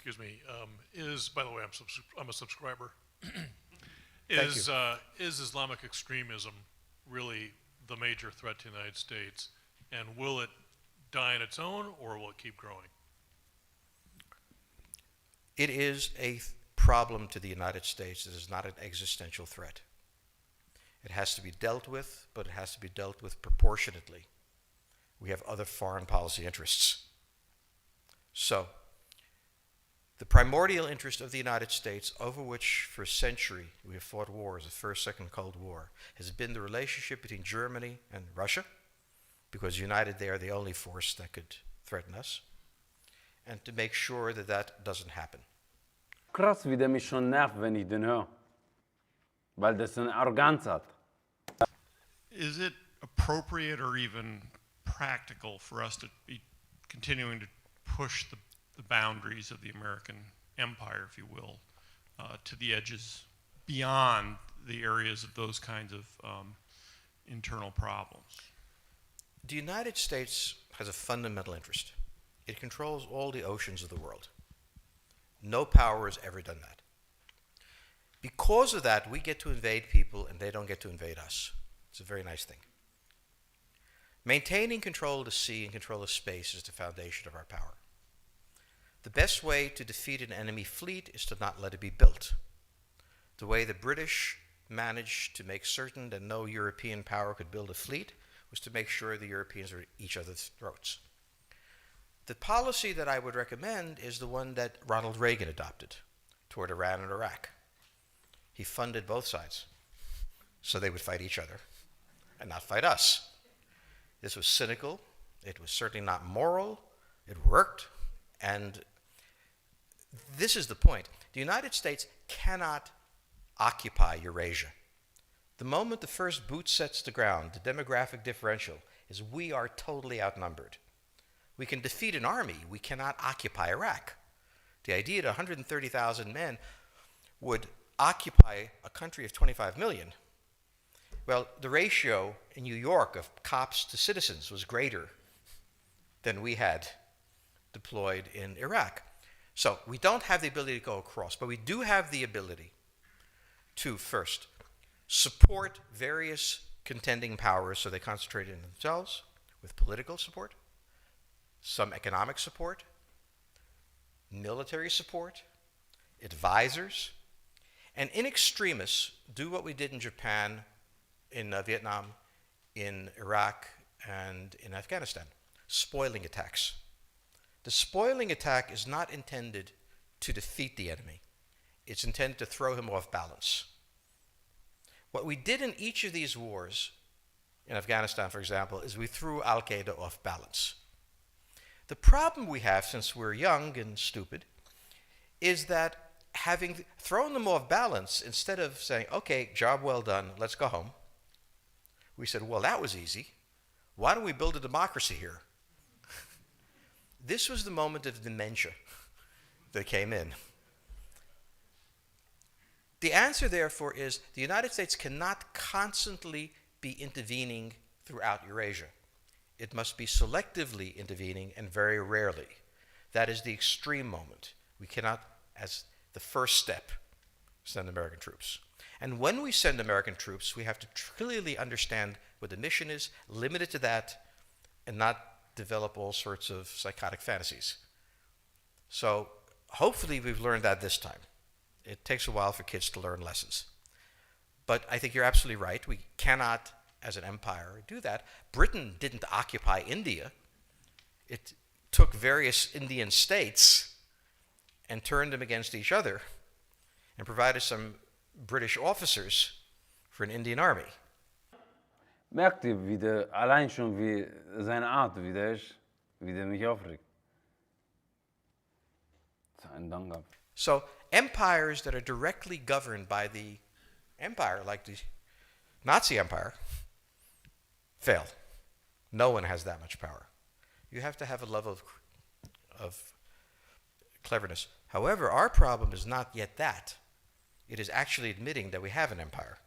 excuse me, is, by the way, I'm a subscriber. Thank you. Is Islamic extremism really the major threat to the United States? And will it die on its own, or will it keep growing? It is a problem to the United States. It is not an existential threat. It has to be dealt with, but it has to be dealt with proportionately. We have other foreign policy interests. So, the primordial interest of the United States, over which for a century we have fought wars, the First, Second Cold War, has been the relationship between Germany and Russia, because united they are the only force that could threaten us, and to make sure that that doesn't happen. Krass, wie der mich schon nervt, wenn ich den höre. Weil das eine Arroganz hat. Is it appropriate or even practical for us to be continuing to push the boundaries of the American empire, if you will, to the edges beyond the areas of those kinds of internal problems? The United States has a fundamental interest. It controls all the oceans of the world. No power has ever done that. Because of that, we get to invade people and they don't get to invade us. It's a very nice thing. Maintaining control of the sea and control of space is the foundation of our power. The best way to defeat an enemy fleet is to not let it be built. The way the British managed to make certain that no European power could build a fleet was to make sure the Europeans were at each other's throats. The policy that I would recommend is the one that Ronald Reagan adopted toward Iran and Iraq. He funded both sides so they would fight each other and not fight us. This was cynical. It was certainly not moral. It worked. And this is the point. The United States cannot occupy Eurasia. The moment the first boot sets the ground, the demographic differential is we are totally outnumbered. We can defeat an army. We cannot occupy Iraq. The idea that 130,000 men would occupy a country of 25 million, well, the ratio in New York of cops to citizens was greater than we had deployed in Iraq. So we don't have the ability to go across, but we do have the ability to first support various contending powers so they concentrate in themselves with political support, some economic support, military support, advisors, and in extremis do what we did in Japan, in Vietnam, in Iraq, and in Afghanistan, spoiling attacks. The spoiling attack is not intended to defeat the enemy. It's intended to throw him off balance. What we did in each of these wars, in Afghanistan, for example, is we threw Al-Qaeda off balance. The problem we have, since we're young and stupid, is that having thrown them off balance, instead of saying, okay, job well done, let's go home, we said, well, that was easy. Why don't we build a democracy here? This was the moment of dementia that came in. The answer, therefore, is the United States cannot constantly be intervening throughout Eurasia. It must be selectively intervening and very rarely. That is the extreme moment. We cannot, as the first step, send American troops. And when we send American troops, we have to clearly understand what the mission is, limit it to that, and not develop all sorts of psychotic fantasies. So hopefully we've learned that this time. It takes a while for kids to learn lessons. But I think you're absolutely right. We cannot, as an empire, do that. Britain didn't occupy India. It took various Indian states and turned them against each other and provided some British officers for an Indian army. Merkt ihr, wie der, allein schon wie seine Art, wie der ist, wie der mich aufregt. Sein Dank. So empires that are directly governed by the empire, like the Nazi empire, fail. No one has that much power. You have to have a level of cleverness. However, our problem is not yet that. It is actually admitting that we have an empire.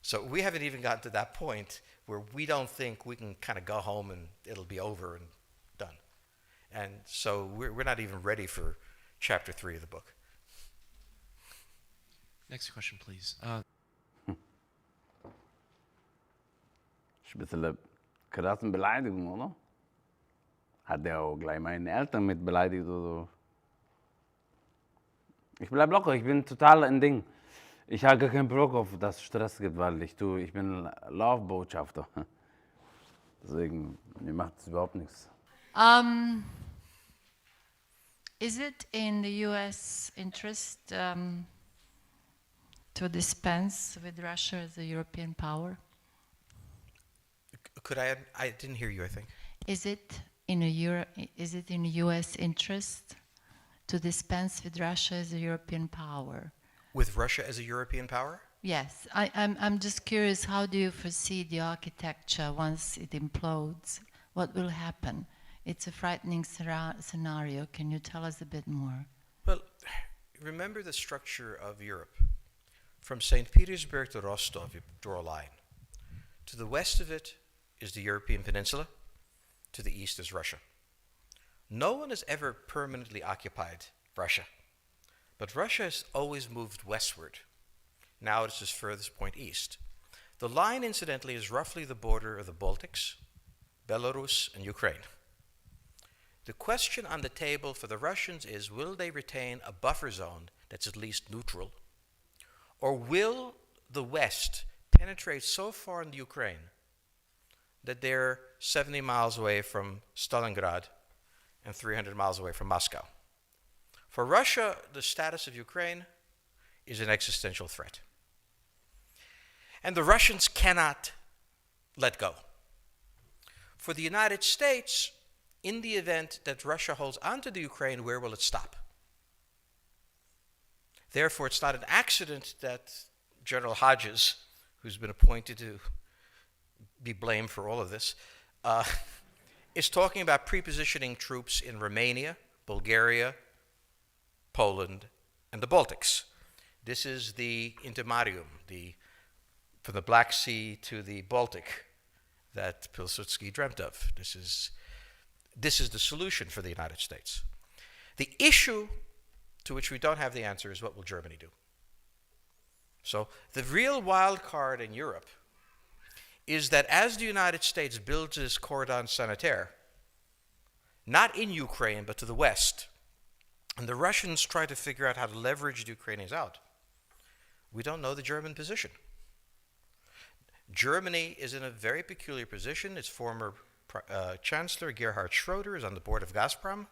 So we haven't even gotten to that point where we don't think we can kind of go home and it'll be over and done. And so we're not even ready for chapter 3 of the book. Next question, please. Ist ein bisschen krasse Beleidigung, oder? Hat der auch gleich meine Eltern mit beleidigt oder so. Ich bleib locker, ich bin total ein Ding. Ich habe gar keinen Bock auf, dass es Stress gibt, weil ich bin Love-Botschafter. Deswegen, mir macht es überhaupt nichts. Is it in the U.S. interest to dispense with Russia as a European power? Could I didn't hear you, I think. Is it in U.S. interest to dispense with Russia as a European power? With Russia as a European power? Yes, I'm just curious, how do you foresee the architecture once it implodes? What will happen? It's a frightening scenario. Can you tell us a bit more? Well, remember the structure of Europe. From St. Petersburg to Rostov, you draw a line. To the west of it is the European peninsula. To the east is Russia. No one has ever permanently occupied Russia. But Russia has always moved westward. Now it's its furthest point east. The line, incidentally, is roughly the border of the Baltics, Belarus, and Ukraine. The question on the table for the Russians is, will they retain a buffer zone that's at least neutral? Or will the West penetrate so far in the Ukraine that they're 70 miles away from Stalingrad and 300 miles away from Moscow? For Russia, the status of Ukraine is an existential threat. And the Russians cannot let go. For the United States, in the event that Russia holds onto the Ukraine, where will it stop? Therefore, it's not an accident that General Hodges, who's been appointed to be blamed for all of this, is talking about prepositioning troops in Romania, Bulgaria, Poland, and the Baltics. This is the intermarium, from the Black Sea to the Baltic, that Pilsudski dreamt of. This is the solution for the United States. The issue to which we don't have the answer is, what will Germany do? So the real wild card in Europe is that as the United States builds this cordon sanitaire, not in Ukraine, but to the west, and the Russians try to figure out how to leverage the Ukrainians out, we don't know the German position. Germany is in a very peculiar position. Its former Chancellor Gerhard Schroeder is on the board of Gazprom.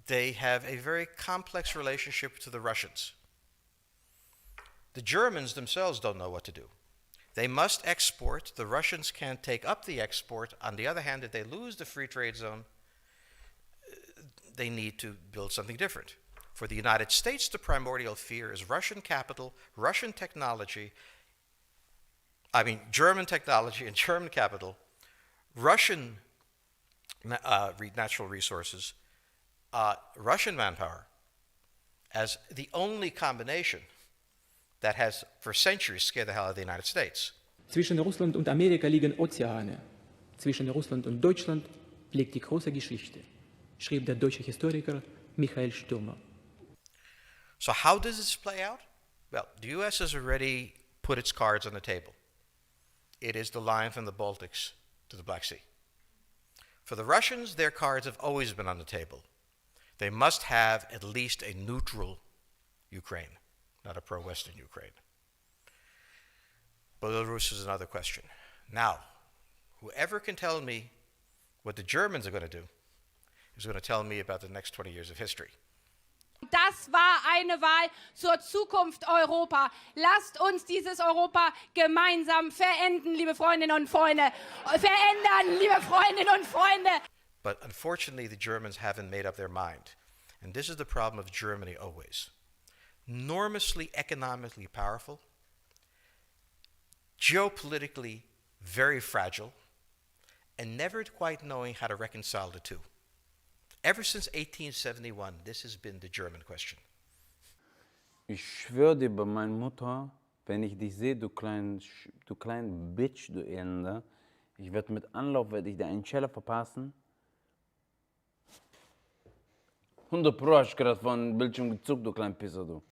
They have a very complex relationship to the Russians. The Germans themselves don't know what to do. They must export. The Russians can't take up the export. On the other hand, if they lose the free trade zone, they need to build something different. For the United States, the primordial fear is Russian capital, Russian technology, German technology and German capital, Russian natural resources, Russian manpower, as the only combination that has for centuries scared the hell out of the United States. Zwischen Russland und Amerika liegen Ozeane. Zwischen Russland und Deutschland liegt die große Geschichte, schrieb der deutsche Historiker Michael Stürmer. So how does this play out? Well, the U.S. has already put its cards on the table. It is the line from the Baltics to the Black Sea. For the Russians, their cards have always been on the table. They must have at least a neutral Ukraine, not a pro-Western Ukraine. Belarus is another question. Now, whoever can tell me what the Germans are going to do is going to tell me about the next 20 years of history. Das war eine Wahl zur Zukunft Europa. Lasst uns dieses Europa gemeinsam verändern, liebe Freundinnen und Freunde. Verändern, liebe Freundinnen und Freunde. But unfortunately, the Germans haven't made up their mind. And this is the problem of Germany always. Enormously economically powerful, geopolitically very fragile, and never quite knowing how to reconcile the two. Ever since 1871, this has been the German question. Ich schwöre dir bei meiner Mutter, wenn ich dich sehe, du klein Bitch, du Ende, ich werde mit Anlauf, werde ich dir einen Scheller verpassen. 100 Pro hast du gerade von Bildschirm gezuckt, du kleinen Pisser, du.